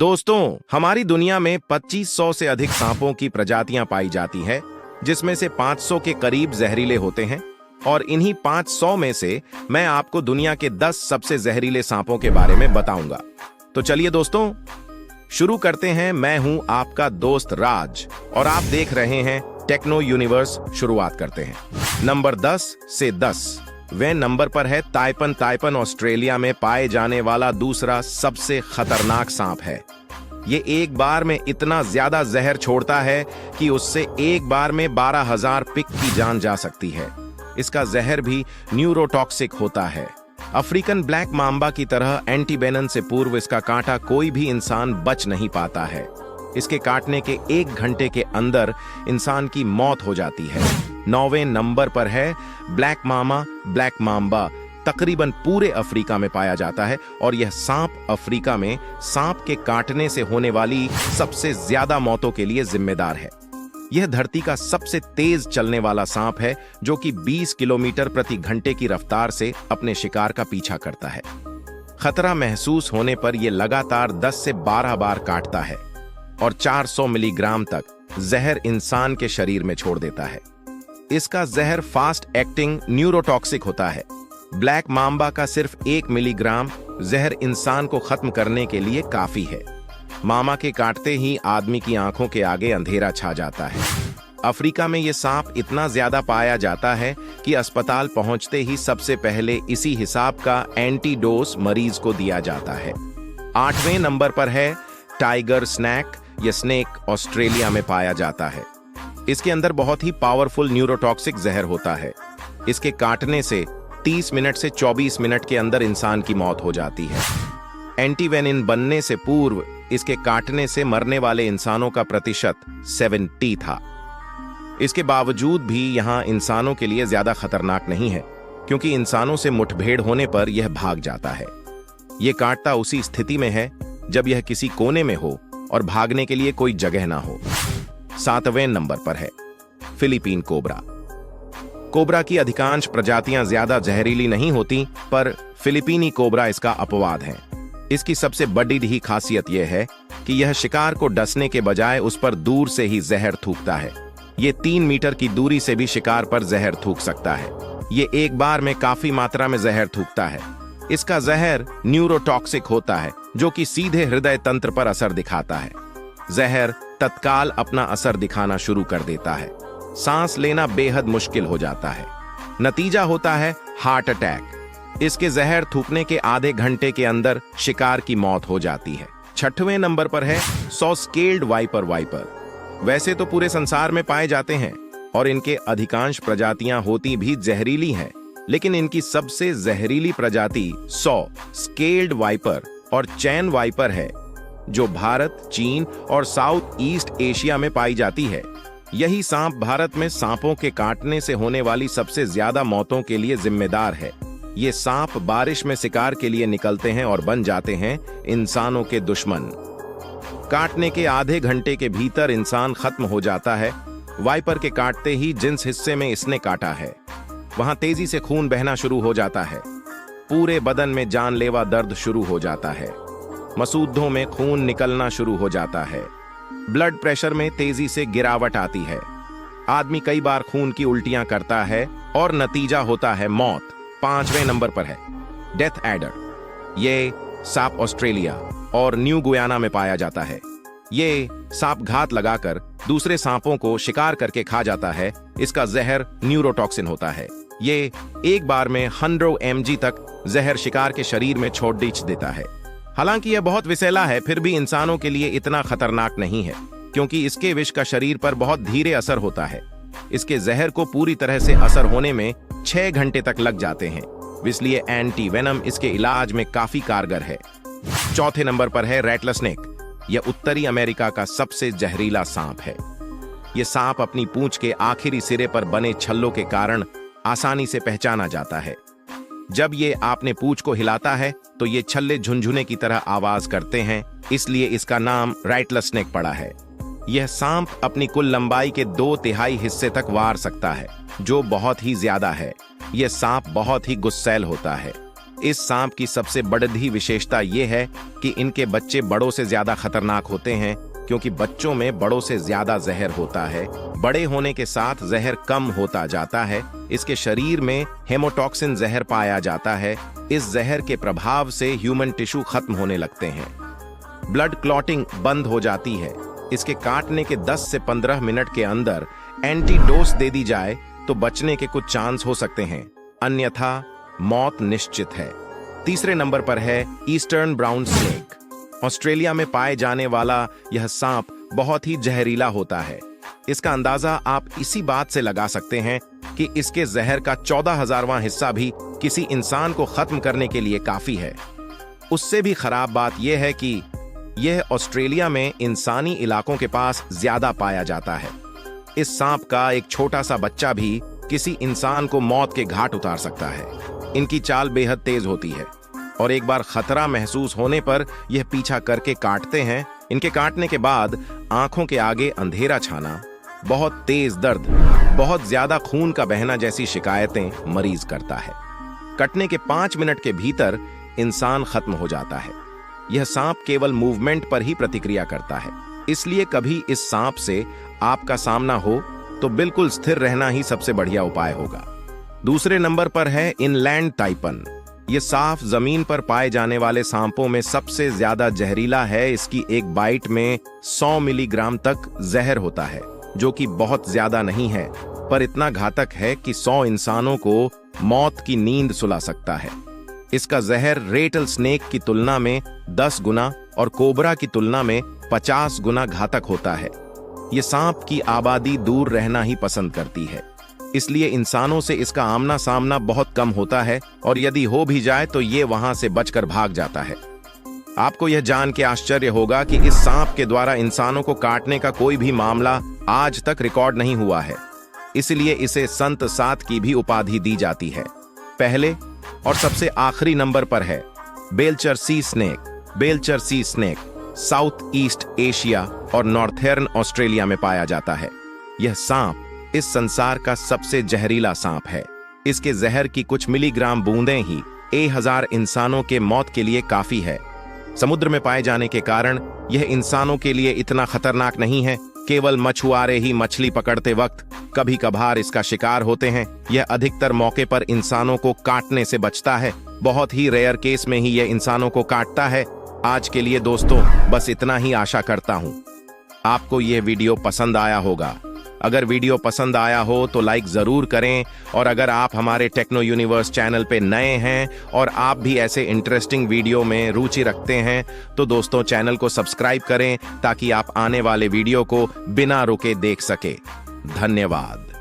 दोस्तों, हमारी दुनिया में 2500 से अधिक सांपों की प्रजातियां पाई जाती है, जिसमें से 500 के करीब जहरीले होते हैं। और इन्हीं 500 में से मैं आपको दुनिया के 10 सबसे जहरीले सांपों के बारे में बताऊंगा। तो चलिए दोस्तों, शुरू करते हैं। मैं हूं आपका दोस्त राज और आप देख रहे हैं टेक्नो यूनिवर्स। शुरुआत करते हैं नंबर 10 से 10। वे नंबर पर है ताइपन। ताइपन ऑस्ट्रेलिया में पाए जाने वाला दूसरा सबसे खतरनाक सांप है। ये एक बार में इतना ज्यादा जहर छोड़ता है कि उससे एक बार में 12,000 पिग की जान जा सकती है। इसका जहर भी न्यूरोटॉक्सिक होता है। अफ्रीकन ब्लैक मांबा की तरह एंटीवेनम से पूर्व इसका कांटा कोई भी इंसान बच नहीं पाता है। इसके काटने के 1 घंटे के अंदर इंसान की मौत हो जाती है। 9वें नंबर पर है ब्लैक मामा। ब्लैक मांबा तकरीबन पूरे अफ्रीका में पाया जाता है और यह सांप अफ्रीका में सांप के काटने से होने वाली सबसे ज्यादा मौतों के लिए जिम्मेदार है। यह धरती का सबसे तेज चलने वाला सांप है, जो कि 20 किलोमीटर प्रति घंटे की रफ्तार से अपने शिकार का पीछा करता है। खतरा महसूस होने पर यह लगातार 10 से 12 बार काटता है और 400 मिलीग्राम तक जहर इंसान के शरीर में छोड़ देता है। इसका जहर फास्ट एक्टिंग न्यूरोटॉक्सिक होता है। ब्लैक मांबा का सिर्फ 1 मिलीग्राम जहर इंसान को खत्म करने के लिए काफी है। मामा के काटते ही आदमी की आंखों के आगे अंधेरा छा जाता है। अफ्रीका में यह सांप इतना ज्यादा पाया जाता है कि अस्पताल पहुंचते ही सबसे पहले इसी हिसाब का एंटीडोस मरीज को दिया जाता है। 8वें नंबर पर है टाइगर स्नैक। यह स्नेक ऑस्ट्रेलिया में पाया जाता है। इसके अंदर बहुत ही पावरफुल न्यूरोटॉक्सिक जहर होता है। इसके काटने से 30 मिनट से 24 मिनट के अंदर इंसान की मौत हो जाती है। एंटीवेनिन बनने से पूर्व इसके काटने से मरने वाले इंसानों का प्रतिशत 70 था। इसके बावजूद भी यहां इंसानों के लिए ज्यादा खतरनाक नहीं है, क्योंकि इंसानों से मुठभेड़ होने पर यह भाग जाता है। यह काटता उसी स्थिति में है जब यह किसी कोने में हो और भागने के लिए कोई जगह ना हो। 7वें नंबर पर है फिलीपीन कोबरा। कोबरा की अधिकांश प्रजातियां ज्यादा जहरीली नहीं होती, पर फिलीपीनी कोबरा इसका अपवाद है। इसकी सबसे बड़ी खासियत यह है कि यह शिकार को डसने के बजाय उस पर दूर से ही जहर थूकता है। यह 3 मीटर की दूरी से भी शिकार पर जहर थूक सकता है। यह एक बार में काफी मात्रा में जहर थूकता है। इसका जहर न्यूरोटॉक्सिक होता है, जो कि सीधे हृदय तंत्र पर असर दिखाता है। जहर तत्काल अपना असर दिखाना शुरू कर देता है। सांस लेना बेहद मुश्किल हो जाता है। नतीजा होता है हार्ट अटैक। इसके जहर थूकने के आधे घंटे के अंदर शिकार की मौत हो जाती है। 6वें नंबर पर है सॉ-स्केल्ड वाइपर। वाइपर वैसे तो पूरे संसार में पाए जाते हैं और इनके अधिकांश प्रजातियां होती भी जहरीली हैं, लेकिन इनकी सबसे जहरीली प्रजाति सॉ-स्केल्ड वाइपर और चैन वाइपर है, जो भारत, चीन और साउथ ईस्ट एशिया में पाई जाती है। यही सांप भारत में सांपों के काटने से होने वाली सबसे ज्यादा मौतों के लिए जिम्मेदार है। ये सांप बारिश में शिकार के लिए निकलते हैं और बन जाते हैं इंसानों के दुश्मन। काटने के आधे घंटे के भीतर इंसान खत्म हो जाता है। वाइपर के काटते ही जिस हिस्से में इसने काटा है, वहां तेजी से खून बहना शुरू हो जाता है। पूरे बदन में जानलेवा दर्द शुरू हो जाता है। मसूदों में खून निकलना शुरू हो जाता है। ब्लड प्रेशर में तेजी से गिरावट आती है। आदमी कई बार खून की उल्टियां करता है और नतीजा होता है मौत। 5वें नंबर पर है डेथ एडर। ये सांप ऑस्ट्रेलिया और न्यू गुयाना में पाया जाता है। ये सांप घात लगाकर दूसरे सांपों को शिकार करके खा जाता है। इसका जहर न्यूरोटॉक्सिन होता है। ये एक बार में 100 mg तक जहर शिकार के शरीर में छोड़ देता है। हालांकि यह बहुत विषैला है, फिर भी इंसानों के लिए इतना खतरनाक नहीं है, क्योंकि इसके विष का शरीर पर बहुत धीरे असर होता है। इसके जहर को पूरी तरह से असर होने में 6 घंटे तक लग जाते हैं, इसलिए एंटी वेनम इसके इलाज में काफी कारगर है। 4थे नंबर पर है रैटलस्नेक। यह उत्तरी अमेरिका का सबसे जहरीला सांप है। यह सांप अपनी पूंछ के आखिरी सिरे पर बने छल्लों के कारण आसानी से पहचाना जाता है। जब ये आपने पूंछ को हिलाता है तो ये छल्ले झुनझुने की तरह आवाज करते हैं, इसलिए इसका नाम रैटलस्नेक पड़ा है। यह सांप अपनी कुल लंबाई के 2/3 हिस्से तक वार सकता है, जो बहुत ही ज्यादा है। यह सांप बहुत ही गुस्सैल होता है। इस सांप की सबसे बड़ी विशेषता यह है कि इनके बच्चे बड़ों से ज्यादा खतरनाक होते हैं, क्योंकि बच्चों में बड़ों से ज्यादा जहर होता है। बड़े होने के साथ जहर कम होता जाता है। इसके शरीर में हेमोटॉक्सिन जहर पाया जाता है। इस जहर के प्रभाव से ह्यूमन टिश्यू खत्म होने लगते हैं, ब्लड क्लॉटिंग बंद हो जाती है। इसके काटने के 10 से 15 मिनट के अंदर एंटीडोस दे दी जाए तो बचने के कुछ चांस हो सकते हैं, अन्यथा मौत निश्चित है। तीसरे नंबर पर है ईस्टर्न ब्राउन स्नेक। ऑस्ट्रेलिया में पाए जाने वाला यह सांप बहुत ही जहरीला होता है। इसका अंदाजा आप इसी बात से लगा सकते हैं कि इसके जहर का 14,000वां हिस्सा भी किसी इंसान को खत्म करने के लिए काफी है। उससे भी खराब बात यह है कि यह ऑस्ट्रेलिया में इंसानी इलाकों के पास ज्यादा पाया जाता है। इस सांप का एक छोटा सा बच्चा भी किसी इंसान को मौत के घाट उतार सकता है। इनकी चाल बेहद तेज होती है और एक बार खतरा महसूस होने पर यह पीछा करके काटते हैं। इनके काटने के बाद आंखों के आगे अंधेरा छाना, बहुत तेज दर्द, बहुत ज्यादा खून का बहना जैसी शिकायतें मरीज करता है। कटने के 5 मिनट के भीतर इंसान खत्म हो जाता है। यह सांप केवल मूवमेंट पर ही प्रतिक्रिया करता है, इसलिए कभी इस सांप से आपका सामना हो तो बिल्कुल स्थिर रहना ही सबसे बढ़िया उपाय होगा। दूसरे नंबर पर है इनलैंड ताइपन। ये साफ जमीन पर पाए जाने वाले सांपों में सबसे ज्यादा जहरीला है। इसकी एक बाइट में 100 मिलीग्राम तक जहर होता है, जो कि बहुत ज्यादा नहीं है, पर इतना घातक है कि 100 इंसानों को मौत की नींद सुला सकता है। इसका जहर रेटल स्नेक की तुलना में 10 गुना और कोबरा की तुलना में 50 गुना घातक होता है। ये सांप की आबादी दूर रहना ही पसंद करती है, इसलिए इंसानों से इसका आमना सामना बहुत कम होता है, और यदि हो भी जाए तो ये वहां से बचकर भाग जाता है। आपको यह जान के आश्चर्य होगा कि इस सांप के द्वारा इंसानों को काटने का कोई भी मामला आज तक रिकॉर्ड नहीं हुआ है, इसलिए इसे संत सात की भी उपाधि दी जाती है। पहले और सबसे आखिरी नंबर पर है Belcher sea snake. Belcher sea snake South East Asia और नॉर्थर्न ऑस्ट्रेलिया में पाया जाता है। यह सांप इस संसार का सबसे जहरीला सांप है। इसके जहर की कुछ मिलीग्राम बूंदें ही 1000 इंसानों के मौत के लिए काफी है। समुद्र में पाए जाने के कारण यह इंसानों के लिए इतना खतरनाक नहीं है। केवल मछुआरे ही मछली पकड़ते वक्त कभी कभार इसका शिकार होते हैं। यह अधिकतर मौके पर इंसानों को काटने से बचता है। बहुत ही रेयर केस में ही यह इंसानों को काटता है। आज के लिए दोस्तों बस इतना ही आशा करता हूं आपको यह वीडियो पसंद आया होगा। अगर वीडियो पसंद आया हो तो लाइक जरूर करें, और अगर आप हमारे टेक्नो यूनिवर्स चैनल पे नए हैं और आप भी ऐसे इंटरेस्टिंग वीडियो में रुचि रखते हैं तो दोस्तों चैनल को सब्सक्राइब करें, ताकि आप आने वाले वीडियो को बिना रुके देख सके। धन्यवाद।